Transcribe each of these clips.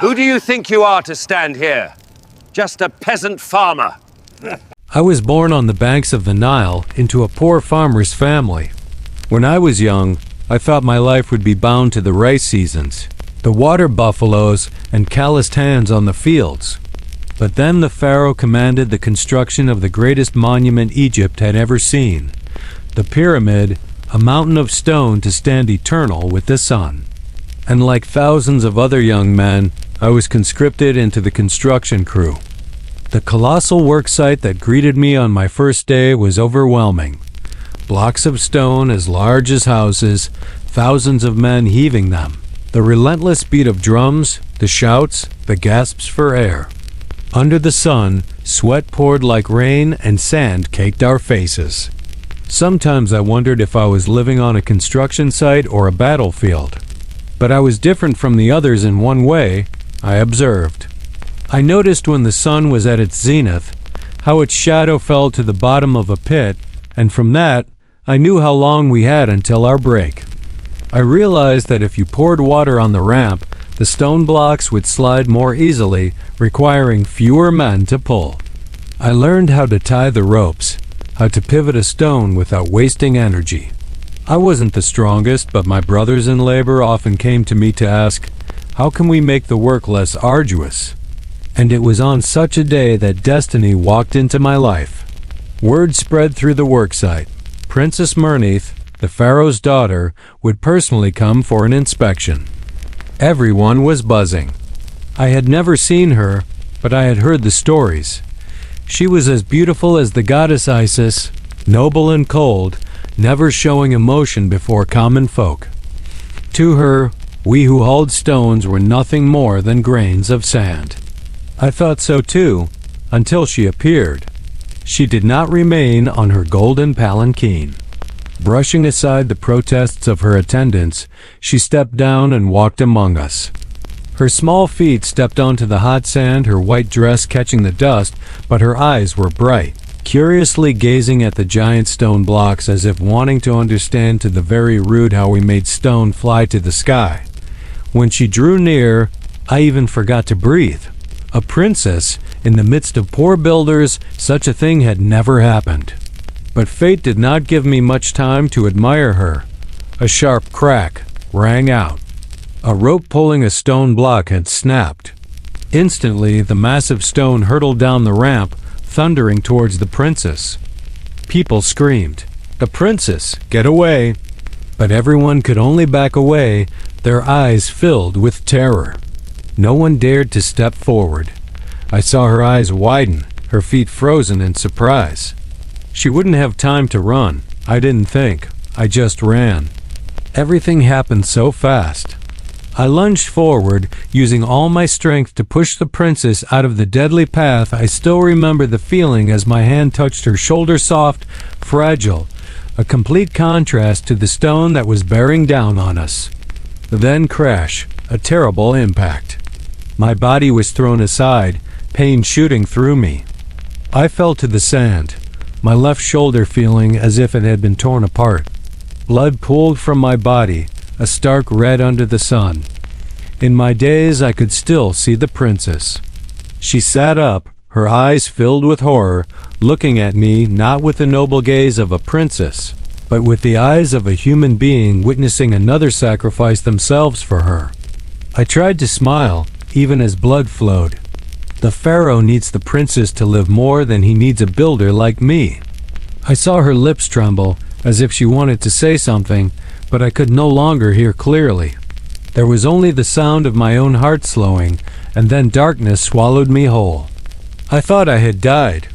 Who do you think you are to stand here? Just a peasant farmer. I was born on the banks of the Nile into a poor farmer's family. When I was young, I thought my life would be bound to the rice seasons, the water buffaloes, and calloused hands on the fields. But then the Pharaoh commanded the construction of the greatest monument Egypt had ever seen, the pyramid, a mountain of stone to stand eternal with the sun. And like thousands of other young men, I was conscripted into the construction crew. The colossal worksite that greeted me on my first day was overwhelming. Blocks of stone as large as houses, thousands of men heaving them. The relentless beat of drums, the shouts, the gasps for air. Under the sun, sweat poured like rain and sand caked our faces. Sometimes I wondered if I was living on a construction site or a battlefield. But I was different from the others in one way, I observed. I noticed when the sun was at its zenith, how its shadow fell to the bottom of a pit, and from that, I knew how long we had until our break. I realized that if you poured water on the ramp, the stone blocks would slide more easily, requiring fewer men to pull. I learned how to tie the ropes, how to pivot a stone without wasting energy. I wasn't the strongest, but my brothers in labor often came to me to ask, how can we make the work less arduous? And it was on such a day that destiny walked into my life. Word spread through the worksite. Princess Mernith, the Pharaoh's daughter, would personally come for an inspection. Everyone was buzzing. I had never seen her, but I had heard the stories. She was as beautiful as the goddess Isis, noble and cold, never showing emotion before common folk. To her, we who hauled stones were nothing more than grains of sand. I thought so too, until she appeared. She did not remain on her golden palanquin. Brushing aside the protests of her attendants, she stepped down and walked among us. Her small feet stepped onto the hot sand, her white dress catching the dust, but her eyes were bright, curiously gazing at the giant stone blocks as if wanting to understand to the very root how we made stone fly to the sky. When she drew near, I even forgot to breathe. A princess, in the midst of poor builders, such a thing had never happened. But fate did not give me much time to admire her. A sharp crack rang out. A rope pulling a stone block had snapped. Instantly, the massive stone hurtled down the ramp, thundering towards the princess. People screamed, "The princess! Get away!" But everyone could only back away, their eyes filled with terror. No one dared to step forward. I saw her eyes widen, her feet frozen in surprise. She wouldn't have time to run. I didn't think. I just ran. Everything happened so fast. I lunged forward, using all my strength to push the princess out of the deadly path. I still remember the feeling as my hand touched her shoulder, soft, fragile, a complete contrast to the stone that was bearing down on us. Then crash, a terrible impact. My body was thrown aside, pain shooting through me. I fell to the sand, my left shoulder feeling as if it had been torn apart. Blood pooled from my body, a stark red under the sun. In my daze, I could still see the princess. She sat up, her eyes filled with horror, looking at me not with the noble gaze of a princess, but with the eyes of a human being witnessing another sacrifice themselves for her. I tried to smile, even as blood flowed. The Pharaoh needs the princess to live more than he needs a builder like me. I saw her lips tremble, as if she wanted to say something, but I could no longer hear clearly. There was only the sound of my own heart slowing, and then darkness swallowed me whole. I thought I had died,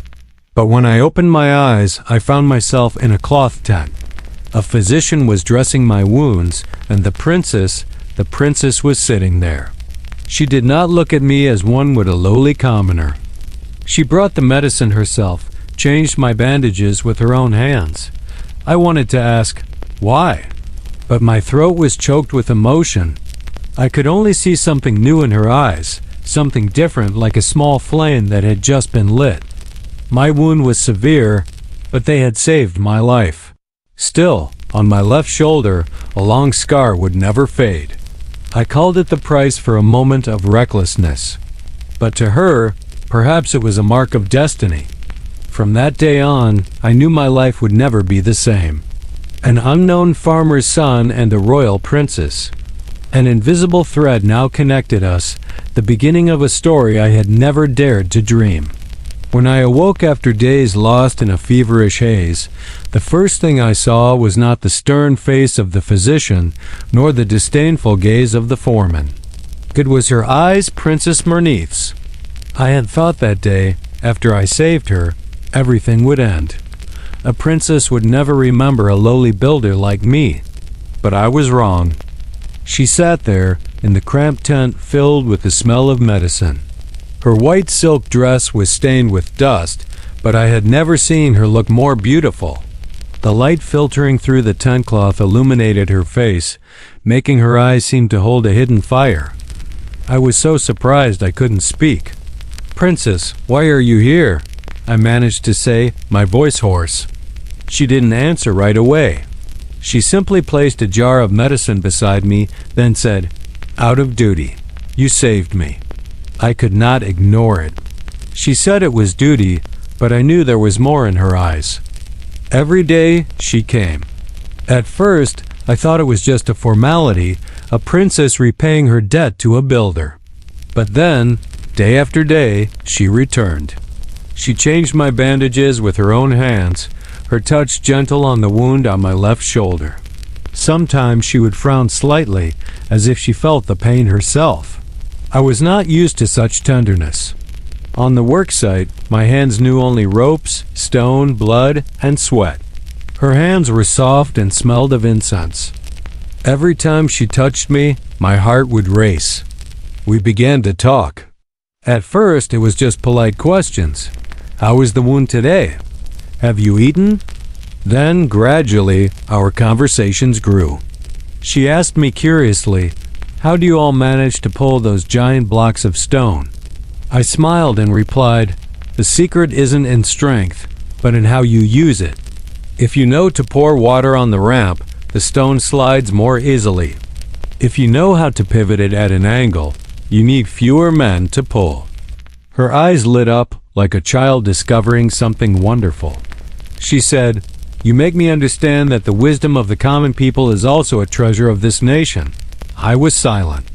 but when I opened my eyes, I found myself in a cloth tent. A physician was dressing my wounds, and the princess was sitting there. She did not look at me as one would a lowly commoner. She brought the medicine herself, changed my bandages with her own hands. I wanted to ask, why? But my throat was choked with emotion. I could only see something new in her eyes, something different, like a small flame that had just been lit. My wound was severe, but they had saved my life. Still, on my left shoulder, a long scar would never fade. I called it the price for a moment of recklessness. But to her, perhaps it was a mark of destiny. From that day on, I knew my life would never be the same. An unknown farmer's son and a royal princess. An invisible thread now connected us, the beginning of a story I had never dared to dream. When I awoke after days lost in a feverish haze, the first thing I saw was not the stern face of the physician, nor the disdainful gaze of the foreman. It was her eyes, Princess Mernith's. I had thought that day, after I saved her, everything would end. A princess would never remember a lowly builder like me. But I was wrong. She sat there, in the cramped tent filled with the smell of medicine. Her white silk dress was stained with dust, but I had never seen her look more beautiful. The light filtering through the tent cloth illuminated her face, making her eyes seem to hold a hidden fire. I was so surprised I couldn't speak. "Princess, why are you here?" I managed to say, my voice hoarse. She didn't answer right away. She simply placed a jar of medicine beside me, then said, "Out of duty. You saved me." I could not ignore it. She said it was duty, but I knew there was more in her eyes. Every day, she came. At first, I thought it was just a formality, a princess repaying her debt to a builder. But then, day after day, she returned. She changed my bandages with her own hands, her touch gentle on the wound on my left shoulder. Sometimes she would frown slightly, as if she felt the pain herself. I was not used to such tenderness. On the worksite, my hands knew only ropes, stone, blood, and sweat. Her hands were soft and smelled of incense. Every time she touched me, my heart would race. We began to talk. At first, it was just polite questions. "How is the wound today? Have you eaten?" Then, gradually, our conversations grew. She asked me curiously, "How do you all manage to pull those giant blocks of stone?" I smiled and replied, "The secret isn't in strength, but in how you use it. If you know to pour water on the ramp, the stone slides more easily. If you know how to pivot it at an angle, you need fewer men to pull." Her eyes lit up like a child discovering something wonderful. She said, "You make me understand that the wisdom of the common people is also a treasure of this nation." I was silent.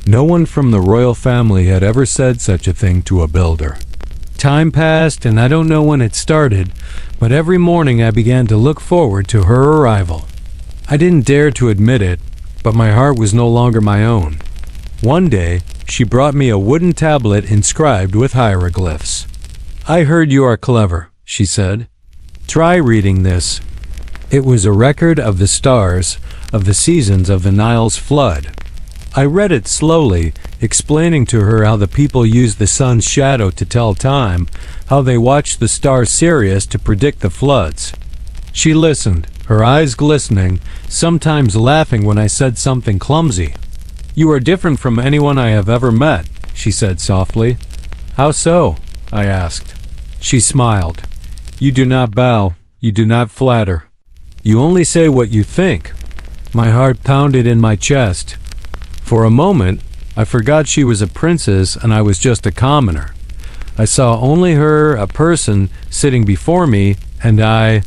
No one from the royal family had ever said such a thing to a builder. Time passed, and I don't know when it started, but every morning I began to look forward to her arrival. I didn't dare to admit it, but my heart was no longer my own. One day, she brought me a wooden tablet inscribed with hieroglyphs. "I heard you are clever," she said. "Try reading this." It was a record of the stars, of the seasons of the Nile's flood. I read it slowly, explaining to her how the people use the sun's shadow to tell time, how they watch the star Sirius to predict the floods. She listened, her eyes glistening, sometimes laughing when I said something clumsy. "You are different from anyone I have ever met," she said softly. "How so?" I asked. She smiled. "You do not bow, you do not flatter. You only say what you think." My heart pounded in my chest. For a moment, I forgot she was a princess and I was just a commoner. I saw only her, a person, sitting before me, and I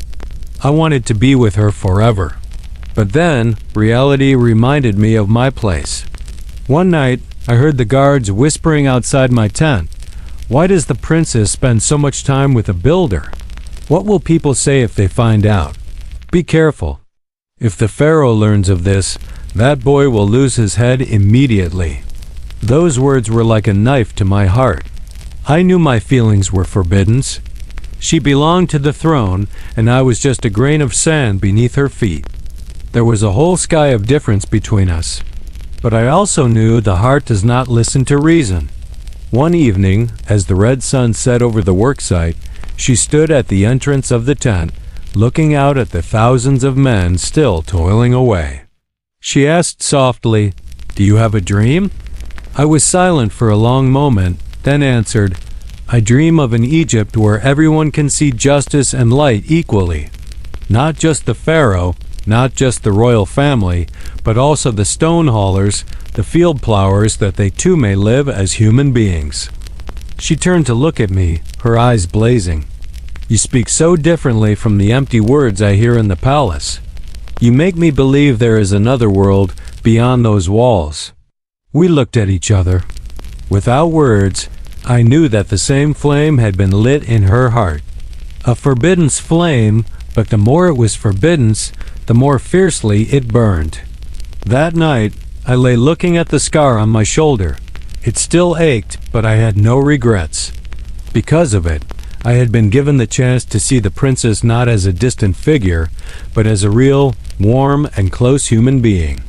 wanted to be with her forever. But then, reality reminded me of my place. One night, I heard the guards whispering outside my tent. "Why does the princess spend so much time with a builder? What will people say if they find out? Be careful. If the Pharaoh learns of this, that boy will lose his head immediately." Those words were like a knife to my heart. I knew my feelings were forbidden. She belonged to the throne, and I was just a grain of sand beneath her feet. There was a whole sky of difference between us. But I also knew the heart does not listen to reason. One evening, as the red sun set over the worksite, she stood at the entrance of the tent, looking out at the thousands of men still toiling away. She asked softly, "Do you have a dream?" I was silent for a long moment, then answered, "I dream of an Egypt where everyone can see justice and light equally. Not just the Pharaoh, not just the royal family, but also the stone haulers, the field plowers, that they too may live as human beings. She turned to look at me, her eyes blazing. You speak so differently from the empty words I hear in the palace. You make me believe there is another world beyond those walls. We looked at each other. Without words, I knew that the same flame had been lit in her heart. A forbidden flame, but the more it was forbidden, the more fiercely it burned. That night, I lay looking at the scar on my shoulder. It still ached, but I had no regrets. Because of it, I had been given the chance to see the princess not as a distant figure, but as a real, warm, and close human being.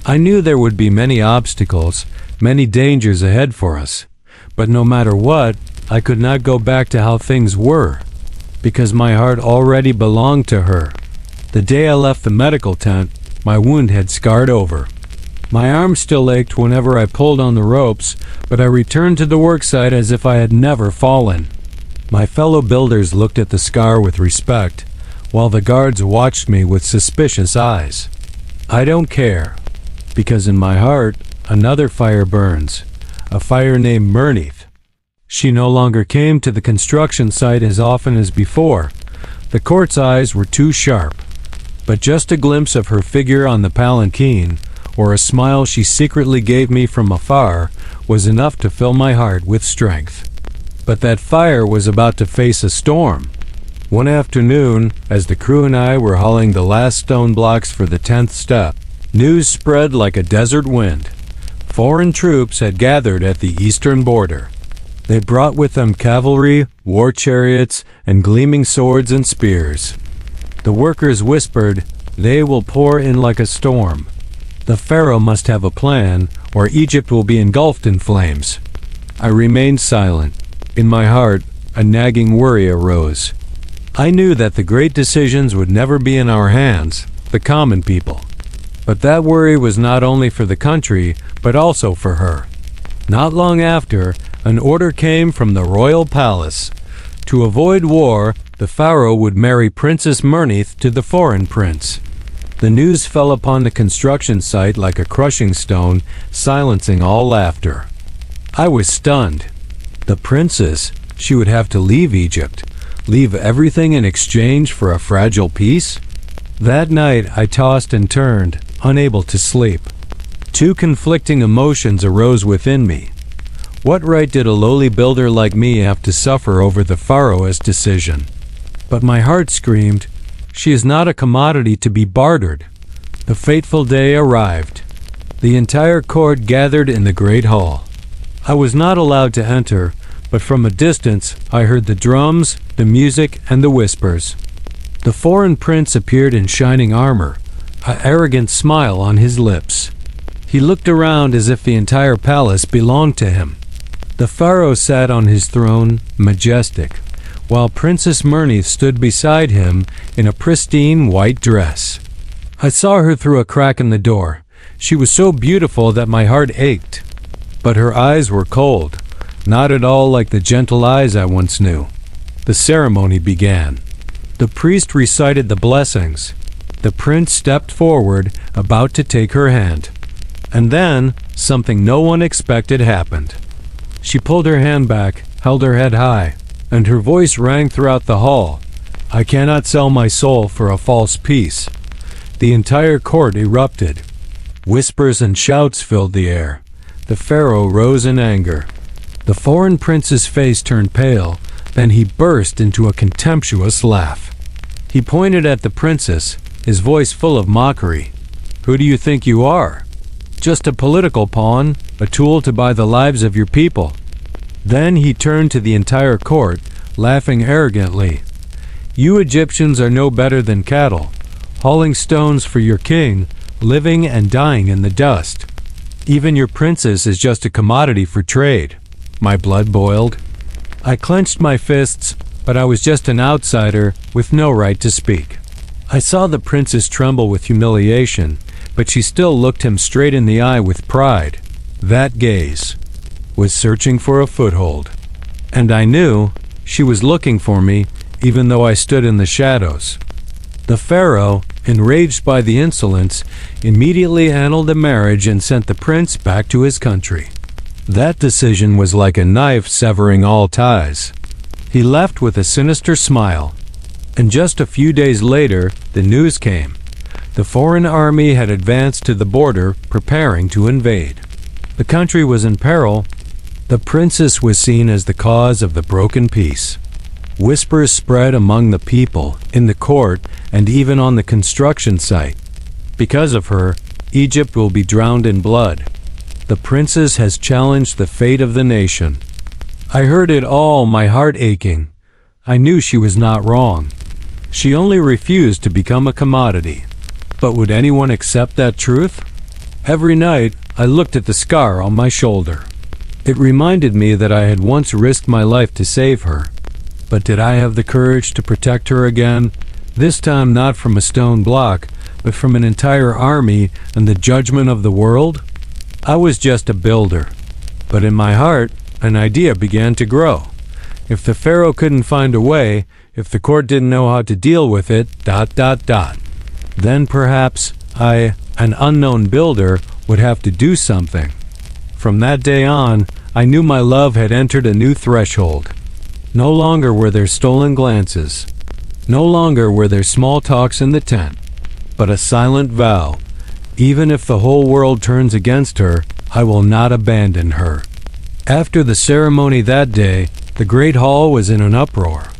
I knew there would be many obstacles, many dangers ahead for us, but no matter what, I could not go back to how things were, because my heart already belonged to her. The day I left the medical tent, my wound had scarred over. My arm still ached whenever I pulled on the ropes, but I returned to the worksite as if I had never fallen. My fellow builders looked at the scar with respect, while the guards watched me with suspicious eyes. I don't care, because in my heart, another fire burns, a fire named Murnith. She no longer came to the construction site as often as before. The court's eyes were too sharp, but just a glimpse of her figure on the palanquin, or a smile she secretly gave me from afar, was enough to fill my heart with strength. But that fire was about to face a storm. One afternoon, as the crew and I were hauling the last stone blocks for the 10th step, news spread like a desert wind. Foreign troops had gathered at the eastern border. They brought with them cavalry, war chariots, and gleaming swords and spears. The workers whispered, "They will pour in like a storm. The Pharaoh must have a plan, or Egypt will be engulfed in flames." I remained silent. In my heart, a nagging worry arose. I knew that the great decisions would never be in our hands, the common people. But that worry was not only for the country, but also for her. Not long after, an order came from the royal palace. To avoid war, the Pharaoh would marry Princess Murnith to the foreign prince. The news fell upon the construction site like a crushing stone, silencing all laughter. I was stunned. The princess, she would have to leave Egypt, leave everything in exchange for a fragile peace? That night I tossed and turned, unable to sleep. Two conflicting emotions arose within me. What right did a lowly builder like me have to suffer over the Pharaoh's decision? But my heart screamed, she is not a commodity to be bartered. The fateful day arrived. The entire court gathered in the great hall. I was not allowed to enter, but from a distance I heard the drums, the music, and the whispers. The foreign prince appeared in shining armor, an arrogant smile on his lips. He looked around as if the entire palace belonged to him. The Pharaoh sat on his throne, majestic, while Princess Murnith stood beside him in a pristine white dress. I saw her through a crack in the door. She was so beautiful that my heart ached. But her eyes were cold, not at all like the gentle eyes I once knew. The ceremony began. The priest recited the blessings. The prince stepped forward, about to take her hand. And then, something no one expected happened. She pulled her hand back, held her head high, and her voice rang throughout the hall. "I cannot sell my soul for a false peace." The entire court erupted. Whispers and shouts filled the air. The Pharaoh rose in anger. The foreign prince's face turned pale, then he burst into a contemptuous laugh. He pointed at the princess, his voice full of mockery. "Who do you think you are? Just a political pawn, a tool to buy the lives of your people." Then he turned to the entire court, laughing arrogantly. "You Egyptians are no better than cattle, hauling stones for your king, living and dying in the dust. Even your princess is just a commodity for trade." My blood boiled. I clenched my fists, but I was just an outsider with no right to speak. I saw the princess tremble with humiliation, but she still looked him straight in the eye with pride. That gaze was searching for a foothold. And I knew she was looking for me, even though I stood in the shadows. The pharaoh, enraged by the insolence, immediately annulled the marriage and sent the prince back to his country. That decision was like a knife severing all ties. He left with a sinister smile. And just a few days later, the news came. The foreign army had advanced to the border, preparing to invade. The country was in peril. The princess was seen as the cause of the broken peace. Whispers spread among the people, in the court, and even on the construction site. Because of her, Egypt will be drowned in blood. The princess has challenged the fate of the nation. I heard it all, my heart aching. I knew she was not wrong. She only refused to become a commodity. But would anyone accept that truth? Every night, I looked at the scar on my shoulder. It reminded me that I had once risked my life to save her. But did I have the courage to protect her again? This time not from a stone block, but from an entire army and the judgment of the world? I was just a builder. But in my heart, an idea began to grow. If the pharaoh couldn't find a way, if the court didn't know how to deal with it, then perhaps I, an unknown builder, would have to do something. From that day on, I knew my love had entered a new threshold. No longer were there stolen glances. No longer were there small talks in the tent. But a silent vow. Even if the whole world turns against her, I will not abandon her. After the ceremony that day, the great hall was in an uproar.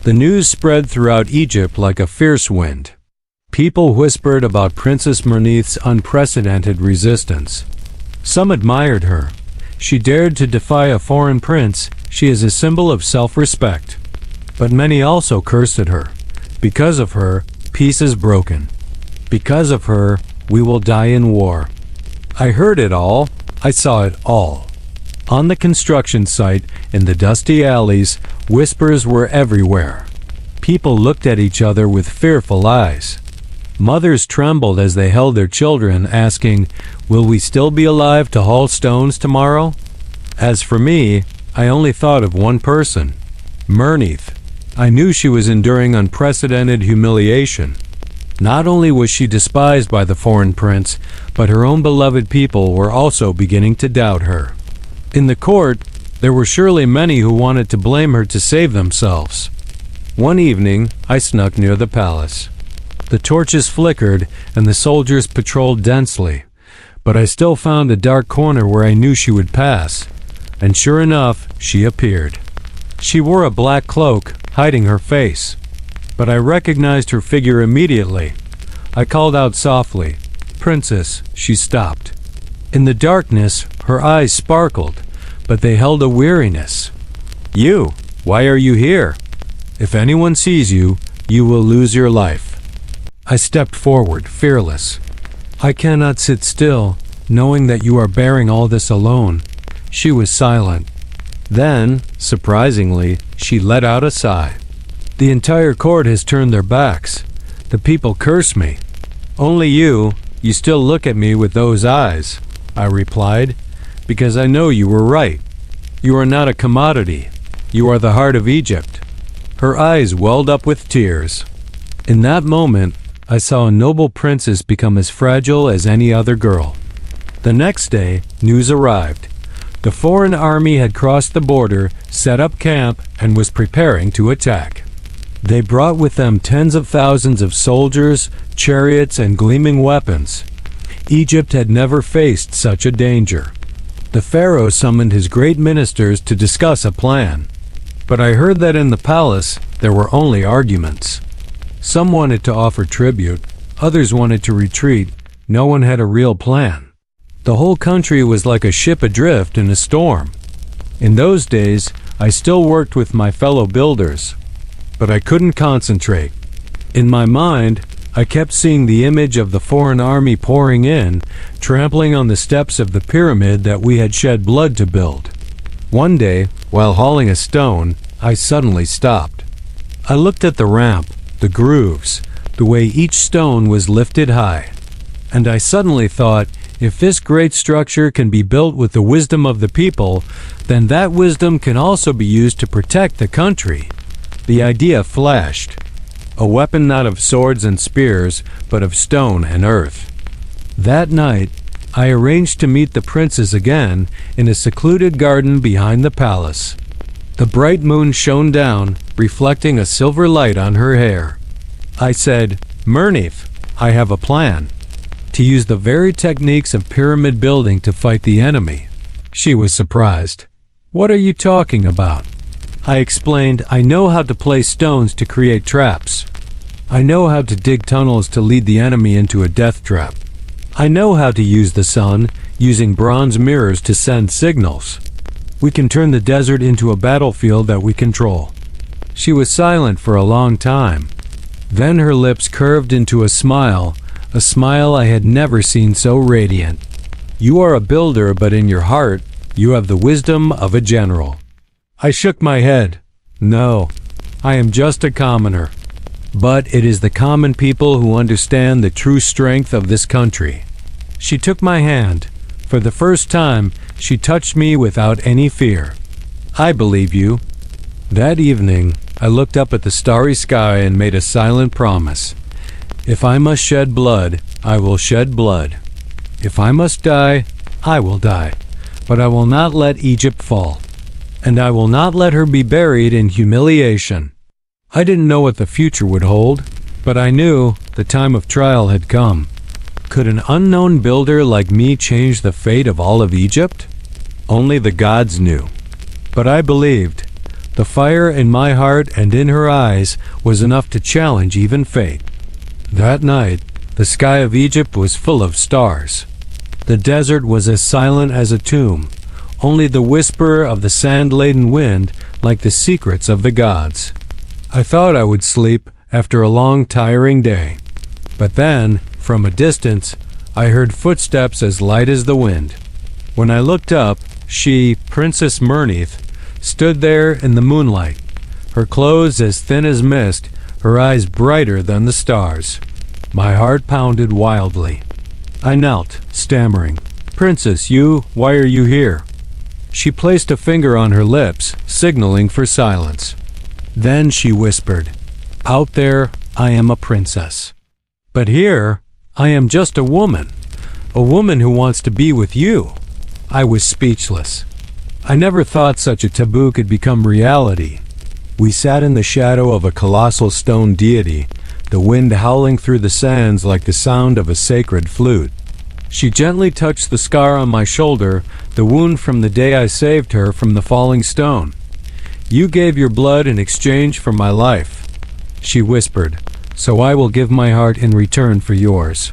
The news spread throughout Egypt like a fierce wind. People whispered about Princess Mernith's unprecedented resistance. Some admired her. She dared to defy a foreign prince. She is a symbol of self-respect. But many also cursed at her. Because of her, peace is broken. Because of her, we will die in war. I heard it all. I saw it all. On the construction site, in the dusty alleys, whispers were everywhere. People looked at each other with fearful eyes. Mothers trembled as they held their children, asking, "Will we still be alive to haul stones tomorrow?" As for me, I only thought of one person, Mernith. I knew she was enduring unprecedented humiliation. Not only was she despised by the foreign prince, but her own beloved people were also beginning to doubt her. In the court, there were surely many who wanted to blame her to save themselves. One evening, I snuck near the palace. The torches flickered, and the soldiers patrolled densely. But I still found a dark corner where I knew she would pass. And sure enough, she appeared. She wore a black cloak, hiding her face. But I recognized her figure immediately. I called out softly, "Princess." She stopped. In the darkness, her eyes sparkled, but they held a weariness. "You, why are you here? If anyone sees you, you will lose your life." I stepped forward, fearless. "I cannot sit still, knowing that you are bearing all this alone." She was silent. Then, surprisingly, she let out a sigh. "The entire court has turned their backs. The people curse me. Only you still look at me with those eyes," I replied, "because I know you were right. You are not a commodity. You are the heart of Egypt." Her eyes welled up with tears. In that moment, I saw a noble princess become as fragile as any other girl. The next day, news arrived. The foreign army had crossed the border, set up camp, and was preparing to attack. They brought with them tens of thousands of soldiers, chariots, and gleaming weapons. Egypt had never faced such a danger. The pharaoh summoned his great ministers to discuss a plan. But I heard that in the palace, there were only arguments. Some wanted to offer tribute, others wanted to retreat. No one had a real plan. The whole country was like a ship adrift in a storm. In those days, I still worked with my fellow builders, but I couldn't concentrate. In my mind, I kept seeing the image of the foreign army pouring in, trampling on the steps of the pyramid that we had shed blood to build. One day, while hauling a stone, I suddenly stopped. I looked at the ramp, the grooves, the way each stone was lifted high. And I suddenly thought, if this great structure can be built with the wisdom of the people, then that wisdom can also be used to protect the country. The idea flashed. a weapon not of swords and spears, but of stone and earth. That night, I arranged to meet the princess again in a secluded garden behind the palace. The bright moon shone down, reflecting a silver light on her hair. I said, "Murnith, I have a plan. To use the very techniques of pyramid building to fight the enemy." She was surprised. "What are you talking about?" I explained, "I know how to place stones to create traps. I know how to dig tunnels to lead the enemy into a death trap. I know how to use the sun, using bronze mirrors to send signals. We can turn the desert into a battlefield that we control." She was silent for a long time. Then her lips curved into a smile I had never seen so radiant. "You are a builder, but in your heart, you have the wisdom of a general." I shook my head. "No, I am just a commoner. But it is the common people who understand the true strength of this country." She took my hand. For the first time, she touched me without any fear. "I believe you." That evening, I looked up at the starry sky and made a silent promise. If I must shed blood, I will shed blood. If I must die, I will die. But I will not let Egypt fall. And I will not let her be buried in humiliation. I didn't know what the future would hold, but I knew the time of trial had come. Could an unknown builder like me change the fate of all of Egypt? Only the gods knew. But I believed. The fire in my heart and in her eyes was enough to challenge even fate. That night, the sky of Egypt was full of stars. The desert was as silent as a tomb, only the whisper of the sand-laden wind like the secrets of the gods. I thought I would sleep after a long, tiring day. But then, from a distance, I heard footsteps as light as the wind. When I looked up, she, Princess Murnith, stood there in the moonlight, her clothes as thin as mist, her eyes brighter than the stars. My heart pounded wildly. I knelt, stammering, "Princess, why are you here?" She placed a finger on her lips, signaling for silence. Then she whispered, "Out there, I am a princess. But here, I am just a woman who wants to be with you." I was speechless. I never thought such a taboo could become reality. We sat in the shadow of a colossal stone deity, the wind howling through the sands like the sound of a sacred flute. She gently touched the scar on my shoulder, the wound from the day I saved her from the falling stone. "You gave your blood in exchange for my life," she whispered, "so I will give my heart in return for yours."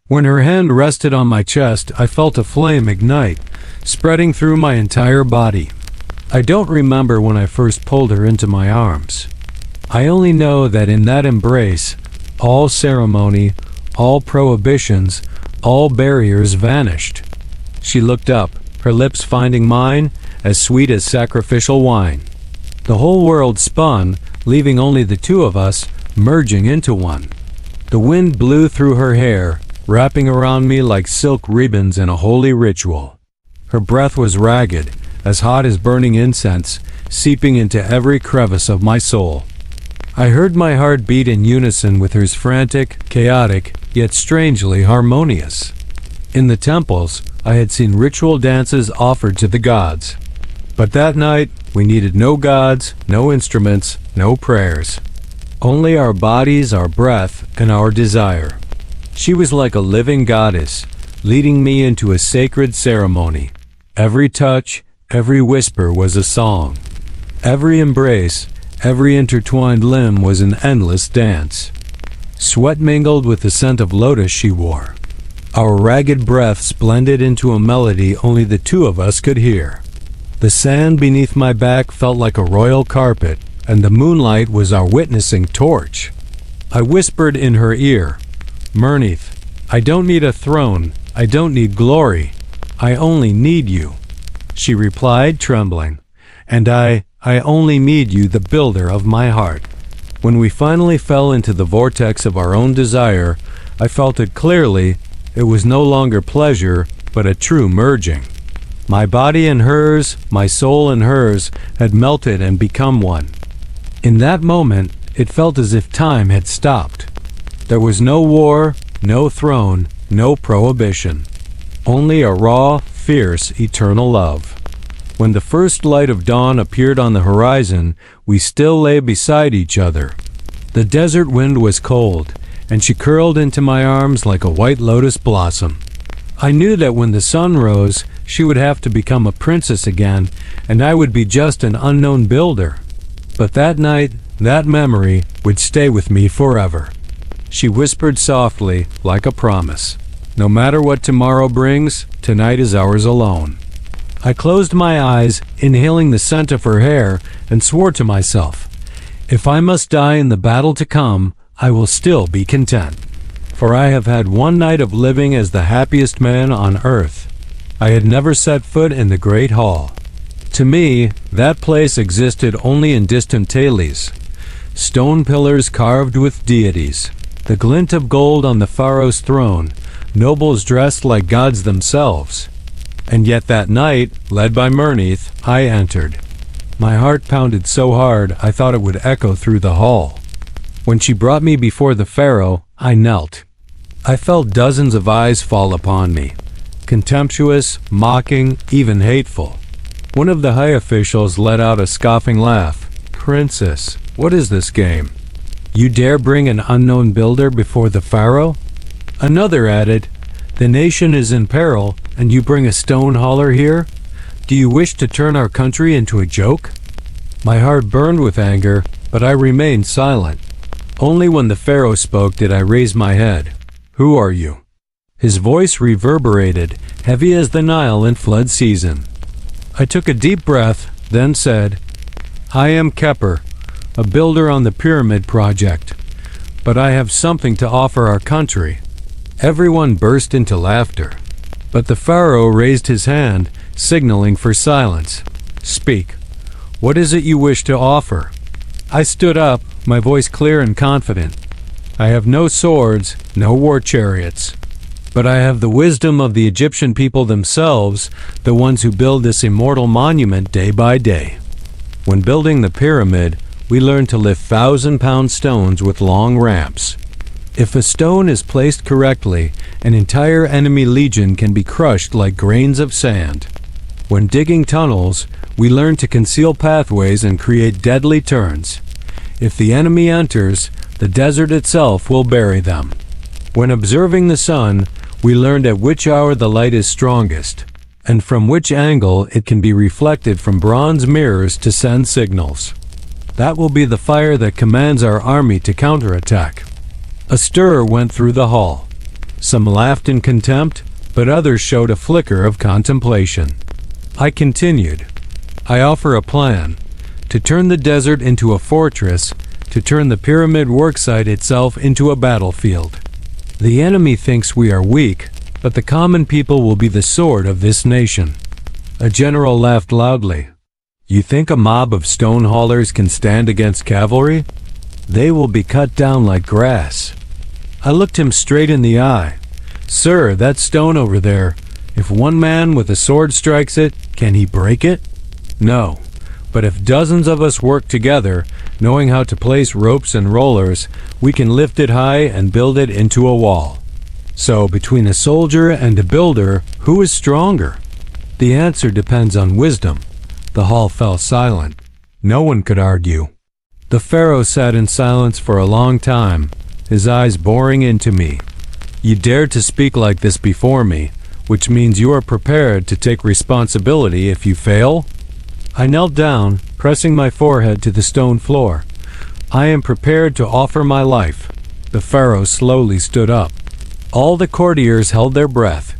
When her hand rested on my chest, I felt a flame ignite, spreading through my entire body. I don't remember when I first pulled her into my arms. I only know that in that embrace, all ceremony, all prohibitions, all barriers vanished. She looked up, her lips finding mine, as sweet as sacrificial wine. The whole world spun, leaving only the two of us, merging into one. The wind blew through her hair, wrapping around me like silk ribbons in a holy ritual. Her breath was ragged, as hot as burning incense, seeping into every crevice of my soul. I heard my heart beat in unison with hers, frantic, chaotic, yet strangely harmonious. In the temples, I had seen ritual dances offered to the gods. But that night, we needed no gods, no instruments, no prayers. Only our bodies, our breath, and our desire. She was like a living goddess, leading me into a sacred ceremony. Every touch, every whisper was a song. Every embrace, every intertwined limb was an endless dance. Sweat mingled with the scent of lotus she wore. Our ragged breaths blended into a melody only the two of us could hear. The sand beneath my back felt like a royal carpet, and the moonlight was our witnessing torch. I whispered in her ear, "Murnith, I don't need a throne, I don't need glory, I only need you." She replied, trembling, "And I only need you, the builder of my heart." When we finally fell into the vortex of our own desire, I felt it clearly. It was no longer pleasure, but a true merging. My body and hers, my soul and hers, had melted and become one. In that moment, It felt as if time had stopped. There was no war, no throne, no prohibition. Only a raw, fierce, eternal love. When the first light of dawn appeared on the horizon, we still lay beside each other. The desert wind was cold, and she curled into my arms like a white lotus blossom. I knew that when the sun rose, she would have to become a princess again, and I would be just an unknown builder. But that night, that memory would stay with me forever. She whispered softly, like a promise. No matter what tomorrow brings, tonight is ours alone. I closed my eyes, inhaling the scent of her hair, and swore to myself, if I must die in the battle to come, I will still be content. For I have had one night of living as the happiest man on earth. I had never set foot in the great hall. To me, that place existed only in distant tales. Stone pillars carved with deities, the glint of gold on the Pharaoh's throne, nobles dressed like gods themselves. And yet that night, led by Murnith, I entered. My heart pounded so hard I thought it would echo through the hall. When she brought me before the Pharaoh, I knelt. I felt dozens of eyes fall upon me, contemptuous, mocking, even hateful. One of the high officials let out a scoffing laugh. Princess, what is this game? You dare bring an unknown builder before the Pharaoh? Another added, the nation is in peril, and you bring a stone hauler here? Do you wish to turn our country into a joke? My heart burned with anger, but I remained silent. Only when the Pharaoh spoke did I raise my head. Who are you? His voice reverberated, heavy as the Nile in flood season. I took a deep breath, then said, I am Kepper, a builder on the pyramid project, but I have something to offer our country. Everyone burst into laughter, but the Pharaoh raised his hand, signaling for silence. Speak. What is it you wish to offer? I stood up, my voice clear and confident. I have no swords, no war chariots, but I have the wisdom of the Egyptian people themselves, the ones who build this immortal monument day by day. When building the pyramid, we learned to lift 1,000-pound stones with long ramps. If a stone is placed correctly, an entire enemy legion can be crushed like grains of sand. When digging tunnels, we learn to conceal pathways and create deadly turns. If the enemy enters, the desert itself will bury them. When observing the sun, we learned at which hour the light is strongest, and from which angle it can be reflected from bronze mirrors to send signals. That will be the fire that commands our army to counterattack. A stir went through the hall. Some laughed in contempt, but others showed a flicker of contemplation. I continued. I offer a plan. To turn the desert into a fortress, to turn the pyramid worksite itself into a battlefield. The enemy thinks we are weak, but the common people will be the sword of this nation. A general laughed loudly. You think a mob of stone haulers can stand against cavalry? They will be cut down like grass. I looked him straight in the eye. Sir, that stone over there, if one man with a sword strikes it, can he break it? No. But if dozens of us work together, knowing how to place ropes and rollers, we can lift it high and build it into a wall. So, between a soldier and a builder, who is stronger? The answer depends on wisdom. The hall fell silent. No one could argue. The Pharaoh sat in silence for a long time, his eyes boring into me. You dared to speak like this before me, which means you are prepared to take responsibility if you fail? I knelt down, pressing my forehead to the stone floor. I am prepared to offer my life. The Pharaoh slowly stood up. All the courtiers held their breath.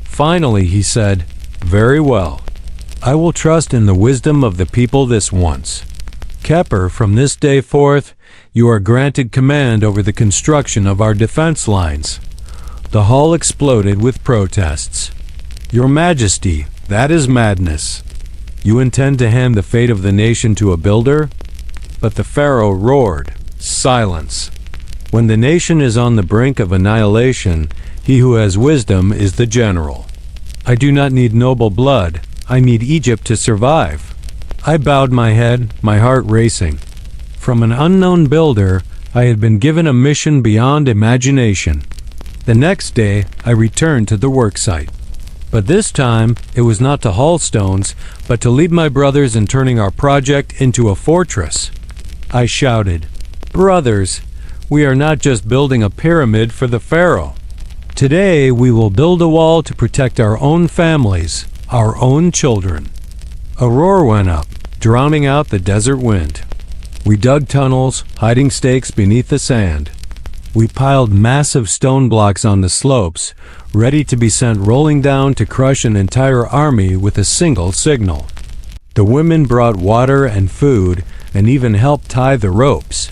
Finally, he said, Very well. I will trust in the wisdom of the people this once. Kepper, from this day forth, you are granted command over the construction of our defense lines. The hall exploded with protests. Your Majesty, that is madness. You intend to hand the fate of the nation to a builder? But the Pharaoh roared, Silence. When the nation is on the brink of annihilation, he who has wisdom is the general. I do not need noble blood. I need Egypt to survive. I bowed my head, my heart racing. From an unknown builder, I had been given a mission beyond imagination. The next day, I returned to the worksite. But this time, it was not to haul stones, but to lead my brothers in turning our project into a fortress. I shouted, "Brothers, we are not just building a pyramid for the Pharaoh. Today, we will build a wall to protect our own families, our own children." A roar went up, drowning out the desert wind. We dug tunnels, hiding stakes beneath the sand. We piled massive stone blocks on the slopes, ready to be sent rolling down to crush an entire army with a single signal. The women brought water and food and even helped tie the ropes.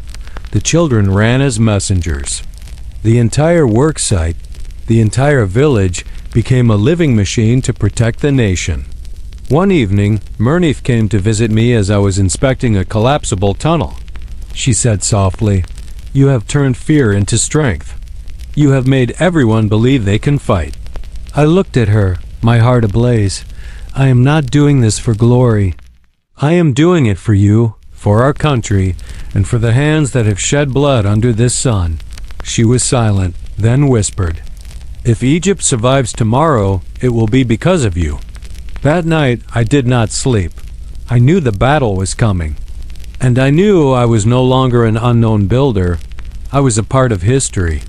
The children ran as messengers. The entire worksite, the entire village, became a living machine to protect the nation. One evening, Murnith came to visit me as I was inspecting a collapsible tunnel. She said softly, "You have turned fear into strength. You have made everyone believe they can fight." I looked at her, my heart ablaze. "I am not doing this for glory. I am doing it for you, for our country, and for the hands that have shed blood under this sun." She was silent, then whispered, "If Egypt survives tomorrow, it will be because of you." That night, I did not sleep. I knew the battle was coming. And I knew I was no longer an unknown builder. I was a part of history.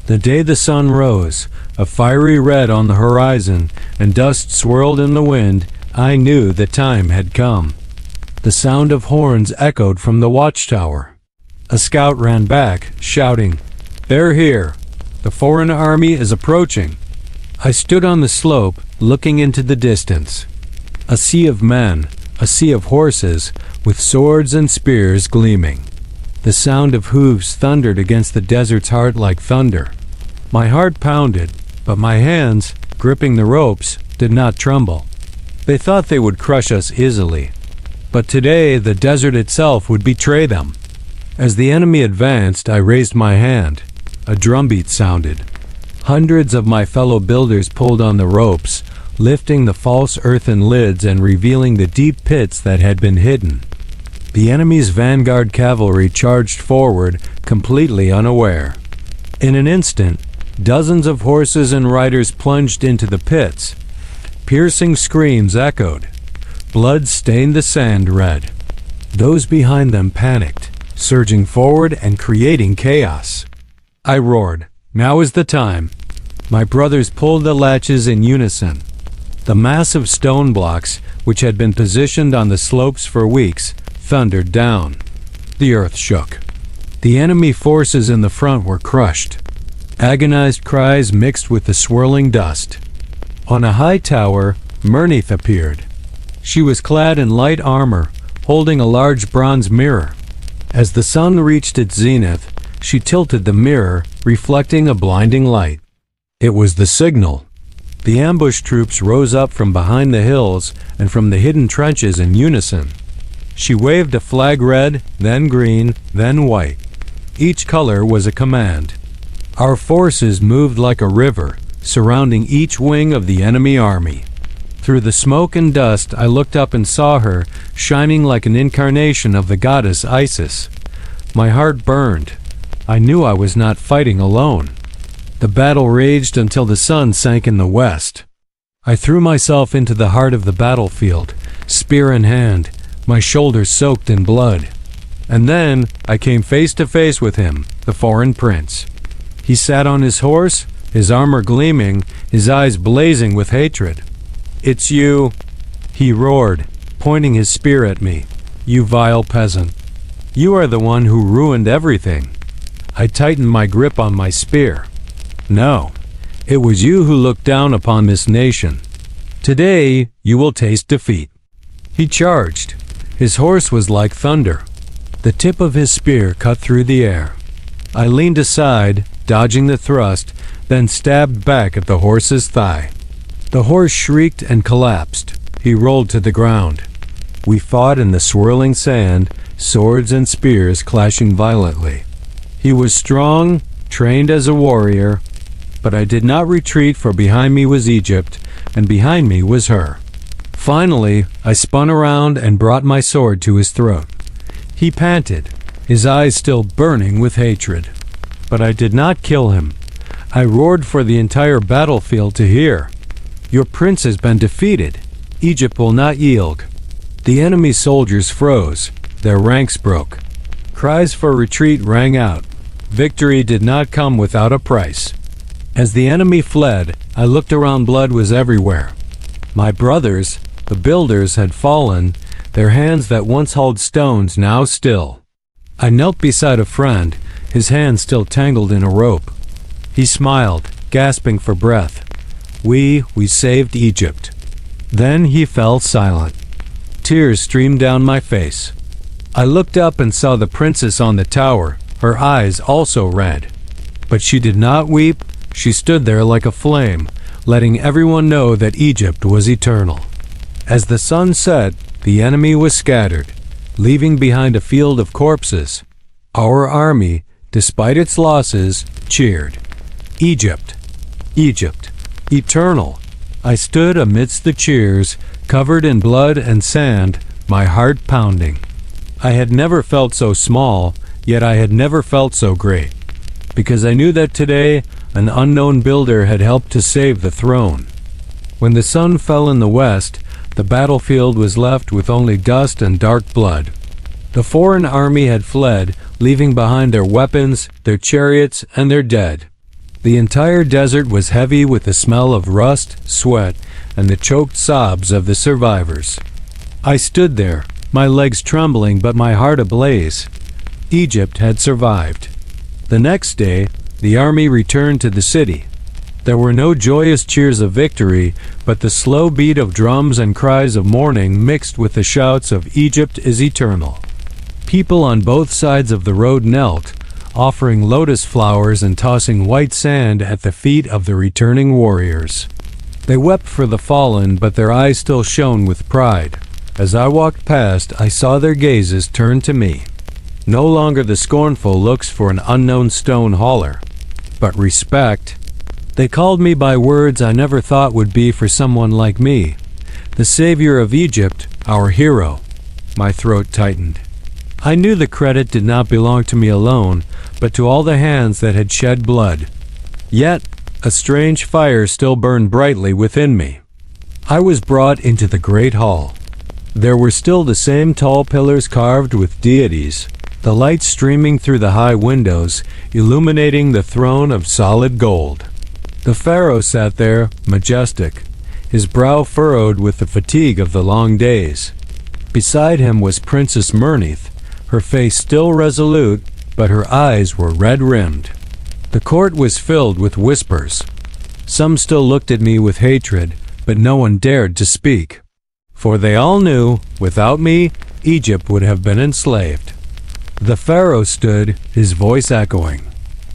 The day the sun rose, a fiery red on the horizon, and dust swirled in the wind, I knew the time had come. The sound of horns echoed from the watchtower. A scout ran back, shouting, "They're here! The foreign army is approaching!" I stood on the slope, looking into the distance. A sea of men, a sea of horses, with swords and spears gleaming. The sound of hooves thundered against the desert's heart like thunder. My heart pounded, but my hands, gripping the ropes, did not tremble. They thought they would crush us easily. But today the desert itself would betray them. As the enemy advanced, I raised my hand. A drumbeat sounded. Hundreds of my fellow builders pulled on the ropes, lifting the false earthen lids and revealing the deep pits that had been hidden. The enemy's vanguard cavalry charged forward, completely unaware. In an instant, dozens of horses and riders plunged into the pits. Piercing screams echoed. Blood stained the sand red. Those behind them panicked, surging forward and creating chaos. I roared, "Now is the time." My brothers pulled the latches in unison. The massive stone blocks, which had been positioned on the slopes for weeks, thundered down. The earth shook. The enemy forces in the front were crushed. Agonized cries mixed with the swirling dust. On a high tower, Murnith appeared. She was clad in light armor, holding a large bronze mirror. As the sun reached its zenith, she tilted the mirror, reflecting a blinding light. It was the signal. The ambush troops rose up from behind the hills and from the hidden trenches in unison. She waved a flag red, then green, then white. Each color was a command. Our forces moved like a river, surrounding each wing of the enemy army. Through the smoke and dust, I looked up and saw her, shining like an incarnation of the goddess Isis. My heart burned. I knew I was not fighting alone. The battle raged until the sun sank in the west. I threw myself into the heart of the battlefield, spear in hand, my shoulders soaked in blood. And then I came face to face with him, the foreign prince. He sat on his horse, his armor gleaming, his eyes blazing with hatred. "It's you," he roared, pointing his spear at me. "You vile peasant. You are the one who ruined everything." I tightened my grip on my spear. "No, it was you who looked down upon this nation. Today you will taste defeat." He charged. His horse was like thunder. The tip of his spear cut through the air. I leaned aside, dodging the thrust, then stabbed back at the horse's thigh. The horse shrieked and collapsed. He rolled to the ground. We fought in the swirling sand, swords and spears clashing violently. He was strong, trained as a warrior, but I did not retreat, for behind me was Egypt, and behind me was her. Finally, I spun around and brought my sword to his throat. He panted. his eyes still burning with hatred. But I did not kill him. I roared for the entire battlefield to hear. Your prince has been defeated. Egypt will not yield. The enemy soldiers froze. Their ranks broke. Cries for retreat rang out. Victory did not come without a price. As the enemy fled, I looked around. Blood was everywhere. My brothers, the builders, had fallen, their hands that once held stones now still. I knelt beside a friend, his hand still tangled in a rope. He smiled, gasping for breath. We saved Egypt. Then he fell silent. Tears streamed down my face. I looked up and saw the princess on the tower, her eyes also red. But she did not weep. She stood there like a flame, letting everyone know that Egypt was eternal. As the sun set, the enemy was scattered, leaving behind a field of corpses. Our army, despite its losses, cheered. Egypt, Egypt, eternal. I stood amidst the cheers, covered in blood and sand, my heart pounding. I had never felt so small, yet I had never felt so great, because I knew that today an unknown builder had helped to save the throne. When the sun fell in the west, the battlefield was left with only dust and dark blood. The foreign army had fled, leaving behind their weapons, their chariots, and their dead. The entire desert was heavy with the smell of rust, sweat, and the choked sobs of the survivors. I stood there, my legs trembling but my heart ablaze. Egypt had survived. The next day, the army returned to the city. There were no joyous cheers of victory, but the slow beat of drums and cries of mourning mixed with the shouts of "Egypt is eternal." People on both sides of the road knelt, offering lotus flowers and tossing white sand at the feet of the returning warriors. They wept for the fallen, but their eyes still shone with pride. As I walked past, I saw their gazes turn to me. No longer the scornful looks for an unknown stone hauler, but respect. They called me by words I never thought would be for someone like me. The savior of Egypt, our hero. My throat tightened. I knew the credit did not belong to me alone, but to all the hands that had shed blood. Yet, a strange fire still burned brightly within me. I was brought into the great hall. There were still the same tall pillars carved with deities, the light streaming through the high windows, illuminating the throne of solid gold. The Pharaoh sat there, majestic, his brow furrowed with the fatigue of the long days. Beside him was Princess Mernith, her face still resolute, but her eyes were red-rimmed. The court was filled with whispers. Some still looked at me with hatred, but no one dared to speak. For they all knew, without me, Egypt would have been enslaved. The Pharaoh stood, his voice echoing.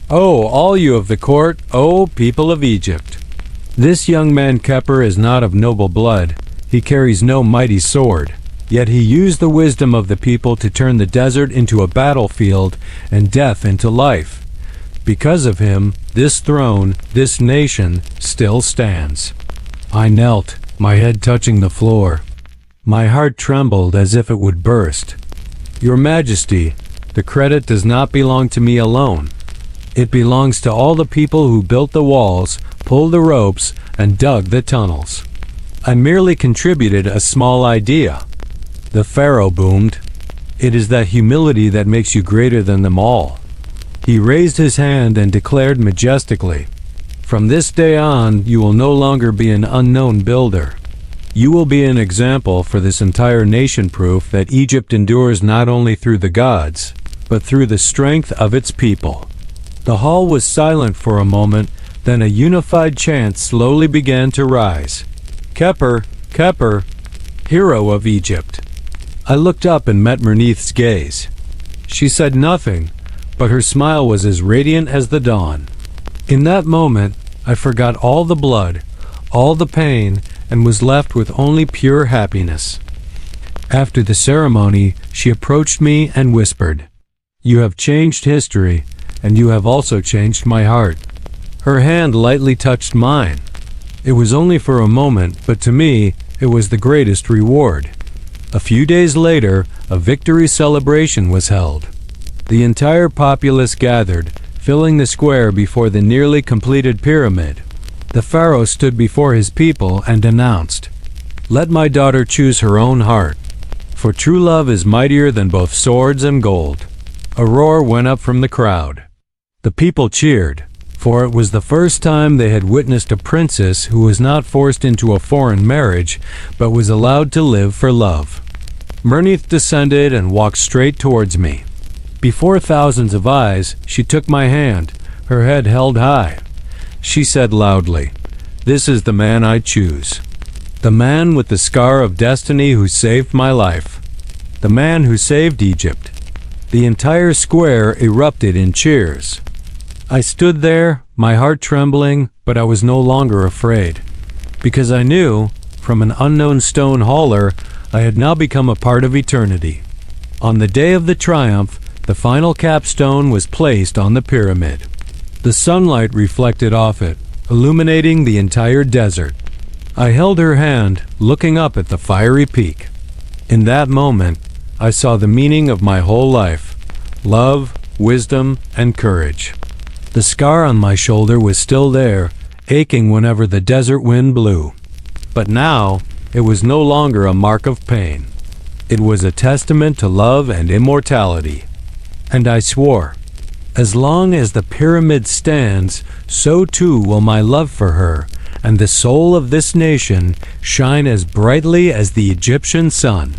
"Oh, all you of the court, oh, people of Egypt! This young man Kheper is not of noble blood. He carries no mighty sword. Yet he used the wisdom of the people to turn the desert into a battlefield and death into life. Because of him, this throne, this nation, still stands." I knelt, my head touching the floor. My heart trembled as if it would burst. "Your Majesty, the credit does not belong to me alone. It belongs to all the people who built the walls, pulled the ropes, and dug the tunnels. I merely contributed a small idea." The Pharaoh boomed. "It is that humility that makes you greater than them all." He raised his hand and declared majestically, "From this day on, you will no longer be an unknown builder. You will be an example for this entire nation, proof that Egypt endures not only through the gods, but through the strength of its people." The hall was silent for a moment, then a unified chant slowly began to rise. "Kheper, Kheper, hero of Egypt." I looked up and met Mernith's gaze. She said nothing, but her smile was as radiant as the dawn. In that moment, I forgot all the blood, all the pain, and was left with only pure happiness. After the ceremony, she approached me and whispered, "You have changed history, and you have also changed my heart." Her hand lightly touched mine. It was only for a moment, but to me, it was the greatest reward. A few days later, a victory celebration was held. The entire populace gathered, filling the square before the nearly completed pyramid. The pharaoh stood before his people and announced, "Let my daughter choose her own heart, for true love is mightier than both swords and gold." A roar went up from the crowd. The people cheered, for it was the first time they had witnessed a princess who was not forced into a foreign marriage, but was allowed to live for love. Mernith descended and walked straight towards me. Before thousands of eyes, she took my hand, her head held high. She said loudly, "This is the man I choose. The man with the scar of destiny who saved my life. The man who saved Egypt." The entire square erupted in cheers. I stood there, my heart trembling, but I was no longer afraid, because I knew, from an unknown stone hauler, I had now become a part of eternity. On the day of the triumph, the final capstone was placed on the pyramid. The sunlight reflected off it, illuminating the entire desert. I held her hand, looking up at the fiery peak. In that moment, I saw the meaning of my whole life: love, wisdom, and courage. The scar on my shoulder was still there, aching whenever the desert wind blew. But now, it was no longer a mark of pain. It was a testament to love and immortality. And I swore, as long as the pyramid stands, so too will my love for her, and the soul of this nation shine as brightly as the Egyptian sun.